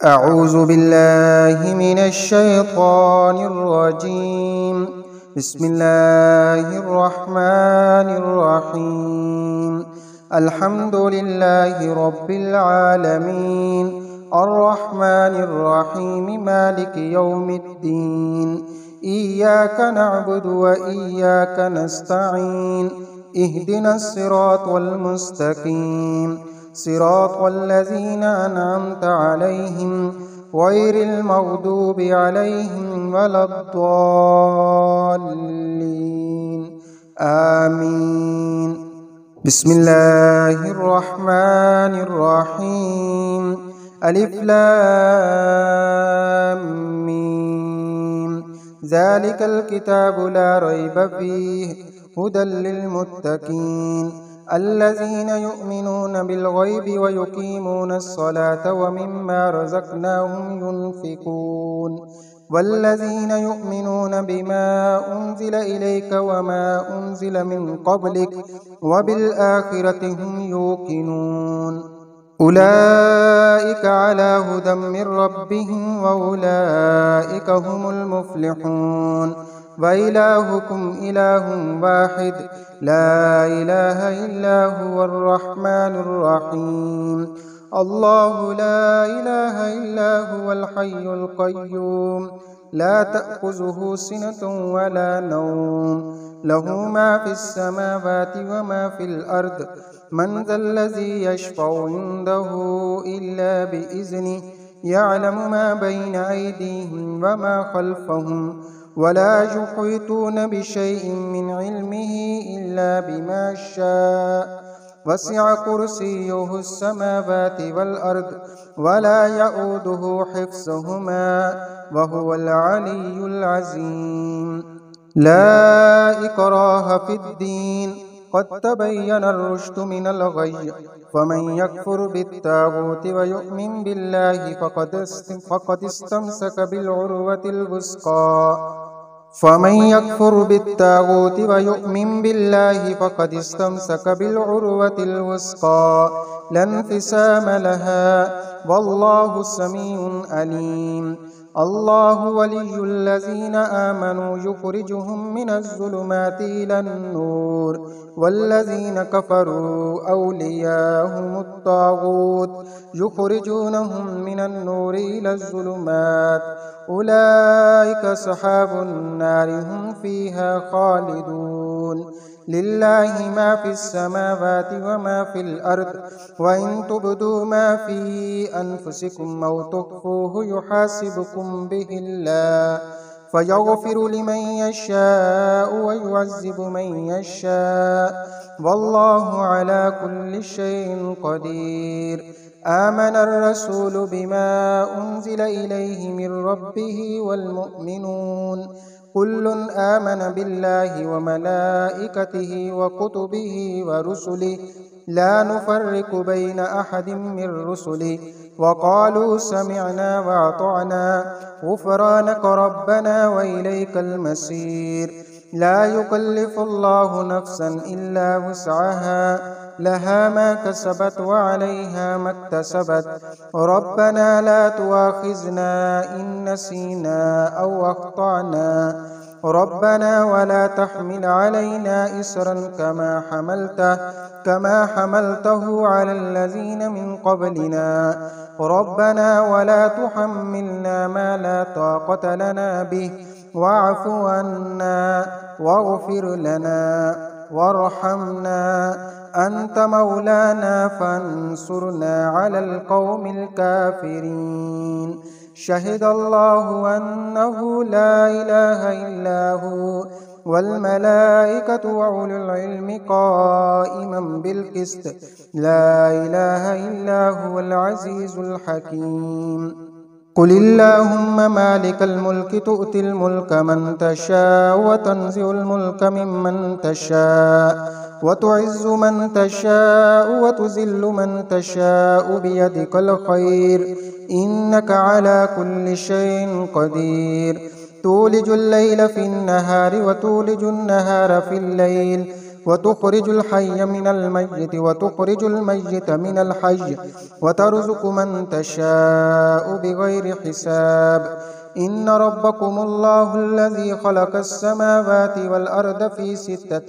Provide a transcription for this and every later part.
أعوذ بالله من الشيطان الرجيم. بسم الله الرحمن الرحيم. الحمد لله رب العالمين، الرحمن الرحيم، مالك يوم الدين. إياك نعبد وإياك نستعين. اهدنا الصراط المستقيم، صراط الذين أنعمت عليهم غير المغضوب عليهم ولا الضالين. آمين. بسم الله الرحمن الرحيم. ألف لام ميم. ذلك الكتاب لا ريب فيه هدى للمتقين الذين يؤمنون بالغيب ويقيمون الصلاة ومما رزقناهم ينفقون والذين يؤمنون بما أنزل إليك وما أنزل من قبلك وبالآخرة هم يوقنون أولئك على هدى من ربهم وأولئك هم المفلحون. وإلهكم إله واحد لا إله إلا هو الرحمن الرحيم. الله لا إله إلا هو الحي القيوم لا تأخذه سنة ولا نوم، له ما في السماوات وما في الأرض. من ذا الذي يشفع عنده إلا بإذنه، يعلم ما بين أيديهم وما خلفهم ولا يحيطون بشيء من علمه إلا بما شاء. وسع كرسيه السماوات والأرض ولا يؤوده حفظهما وهو العلي العظيم. لا إكراه في الدين، قد تبين الرشد من الغي. فمن يكفر بالطاغوت ويؤمن بالله فقد استمسك بالعروة الوثقى. فمن يكفر بالطاغوت ويؤمن بالله فقد استمسك بالعروة الوثقى لا انفصام لها، والله سميع عليم. الله ولي الذين آمنوا يخرجهم من الظلمات إلى النور، والذين كفروا أولياءهم الطاغوت يخرجونهم من النور إلى الظلمات. أولئك أصحاب النار هم فيها خالدون. لله ما في السماوات وما في الأرض، وإن تبدوا ما في أنفسكم أو تخفوه يحاسبكم به الله فيغفر لمن يشاء ويعذب من يشاء، والله على كل شيء قدير. آمن الرسول بما أنزل إليه من ربه والمؤمنون كل آمن بالله وملائكته وكتبه ورسله لا نفرق بين أحد من رسله وقالوا سمعنا وأطعنا غفرانك ربنا وإليك المصير. لا يكلف الله نفسا إلا وسعها، لها ما كسبت وعليها ما اكتسبت. ربنا لا تؤاخذنا إن نسينا أو أخطأنا، ربنا ولا تحمل علينا إصرا كما حملته على الذين من قبلنا. ربنا ولا تحملنا ما لا طاقة لنا به واعف عنا واغفر لنا وارحمنا، أنت مولانا فانصرنا على القوم الكافرين. شهد الله أنه لا إله إلا هو والملائكة وأولو العلم قائما بالقسط، لا إله إلا هو العزيز الحكيم. قل اللهم مالك الملك تؤتي الملك من تشاء وتنزع الملك ممن تشاء وتعز من تشاء وتذل من تشاء بيدك الخير إنك على كل شيء قدير. تولج الليل في النهار وتولج النهار في الليل وتخرج الحي من الميت وتخرج الميت من الحي وترزق من تشاء بغير حساب إن ربكم الله الذي خلق السماوات والأرض في 6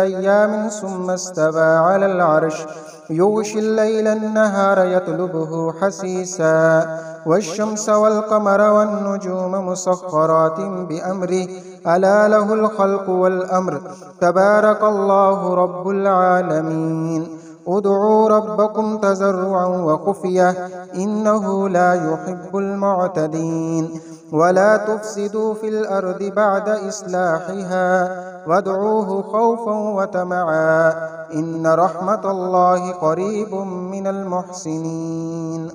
أيام ثم استوى على العرش يغشي الليل النهار يطلبه حثيثا والشمس والقمر والنجوم مسخرات بأمره ألا له الخلق والأمر تبارك الله رب العالمين ادعوا ربكم تضرعا وخفية إنه لا يحب المعتدين ولا تفسدوا في الأرض بعد إصلاحها وادعوه خوفا وطمعا إن رحمة الله قريب من المحسنين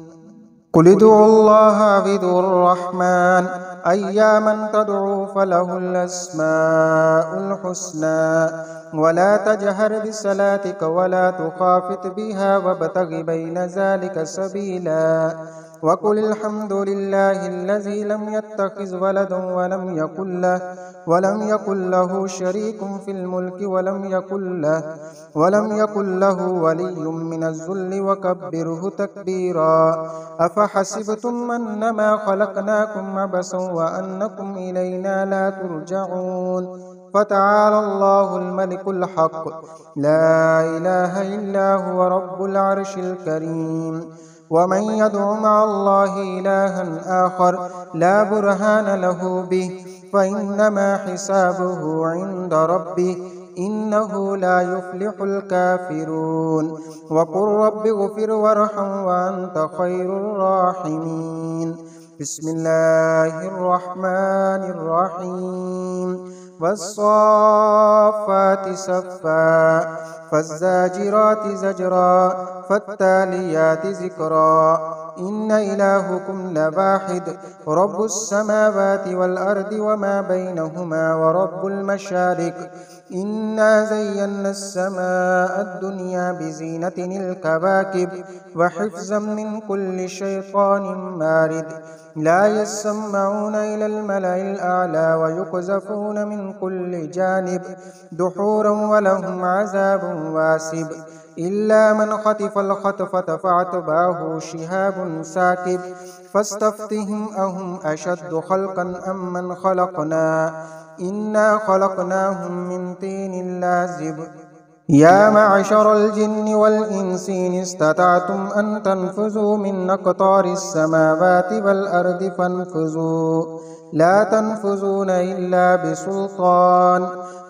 قل ادعوا الله أو ادعوا الرحمن أياما تدعوا فله الأسماء الحسنى ولا تجهر بصلاتك ولا تخافت بها وابتغ بين ذلك سبيلا وقل الحمد لله الذي لم يتخذ ولدا ولم يكن له شريك في الملك ولم يكن له ولي من الذل وكبره تكبيرا أفحسبتم أنما خلقناكم عبثا وأنكم إلينا لا ترجعون فتعالى الله الملك الحق لا إله إلا هو رب العرش الكريم ومن يدع مع الله إلها آخر لا برهان له به فإنما حسابه عند ربه إنه لا يفلح الكافرون وقل رب اغفر وارحم وأنت خير الراحمين بسم الله الرحمن الرحيم والصافات صفا فالزاجرات زجرا فالتاليات ذكرا إن إلهكم لواحد رب السماوات والأرض وما بينهما ورب المشارق إنا زينا السماء الدنيا بزينة الكواكب وحفظا من كل شيطان مارد لا يسمعون إلى الملأ الأعلى ويقذفون من كل جانب دحورا ولهم عذاب واسب إلا من خطف الخطفة فأتبعه شهاب ساكب فاستفتهم أهم أشد خلقا أم من خلقنا إنا خلقناهم من طين لازب يا معشر الجن والإنس إن استطعتم أن تنفذوا من أقطار السماوات والأرض فانفذوا لا تنفذون إلا بسلطان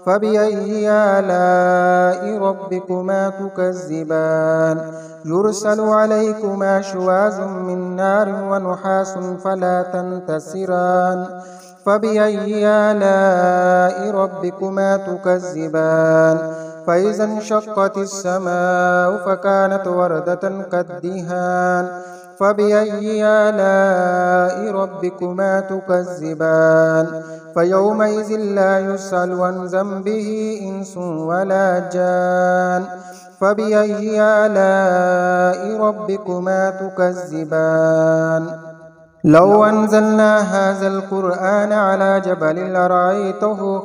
فبأي آلاء ربكما تكذبان يرسل عليكما شواظ من نار ونحاس فلا تنتصران فبأي آلاء ربكما تكذبان فإذا انشقت السماء فكانت وردة كالدهان فبأي آلاء ربكما تكذبان فيومئذ لا يسأل عن ذنبه إنس ولا جان فبأي آلاء ربكما تكذبان لو أنزلنا هذا القرآن على جبل لرأيته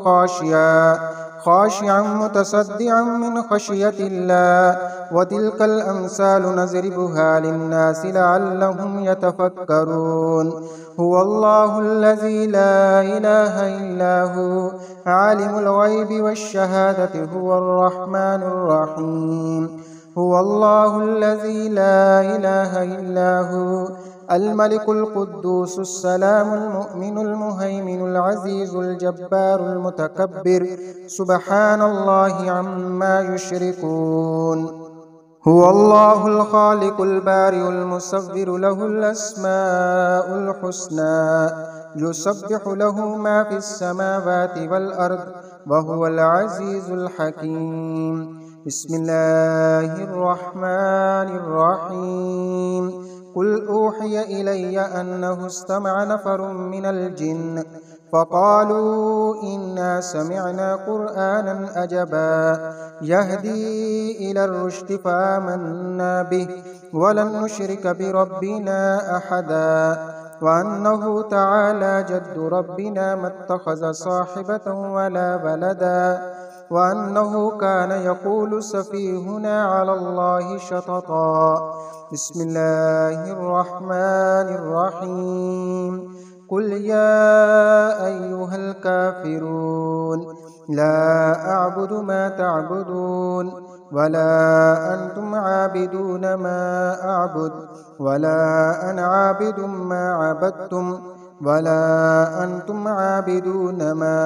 خاشعا متصدعا من خشية الله وتلك الأمثال نضربها للناس لعلهم يتفكرون هو الله الذي لا إله إلا هو عالم الغيب والشهادة هو الرحمن الرحيم هو الله الذي لا إله إلا هو الملك القدوس السلام المؤمن المهيمن العزيز الجبار المتكبر سبحان الله عما يشركون هو الله الخالق البارئ المصور له الأسماء الحسنى يسبح له ما في السماوات والأرض وهو العزيز الحكيم بسم الله الرحمن الرحيم قل أوحي إلي أنه استمع نفر من الجن فقالوا إنا سمعنا قرآنا عجبا يهدي إلى الرشد فآمنا به ولن نشرك بربنا أحدا وأنه تعالى جد ربنا ما اتخذ صاحبة ولا ولدا وأنه كان يقول سفيهنا على الله شططا. بسم الله الرحمن الرحيم. قل يا أيها الكافرون لا أعبد ما تعبدون ولا أنتم عابدون ما أعبد ولا أنا عابد ما عبدتم ولا أنتم عابدون ما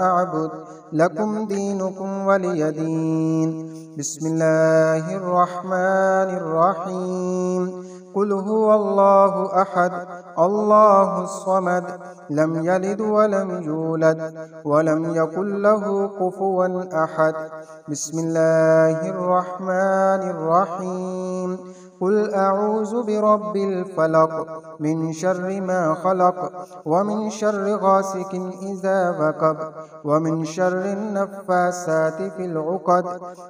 أعبد لكم دينكم ولي دين. بسم الله الرحمن الرحيم. قل هو الله أحد الله الصمد لم يلد ولم يولد ولم يكن له كفوا أحد. بسم الله الرحمن الرحيم. قل أعوذ برب الفلق من شر ما خلق ومن شر غاسق إذا وقب ومن شر النفاسات في العقد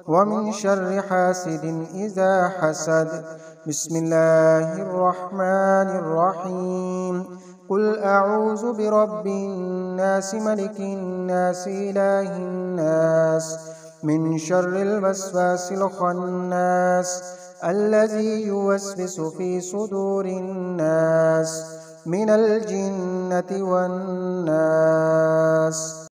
ومن شر حاسد إذا حسد. بسم الله الرحمن الرحيم. قل أعوذ برب الناس ملك الناس إله الناس من شر الوسواس الخناس الذي يوسوس في صدور الناس من الجنة والناس.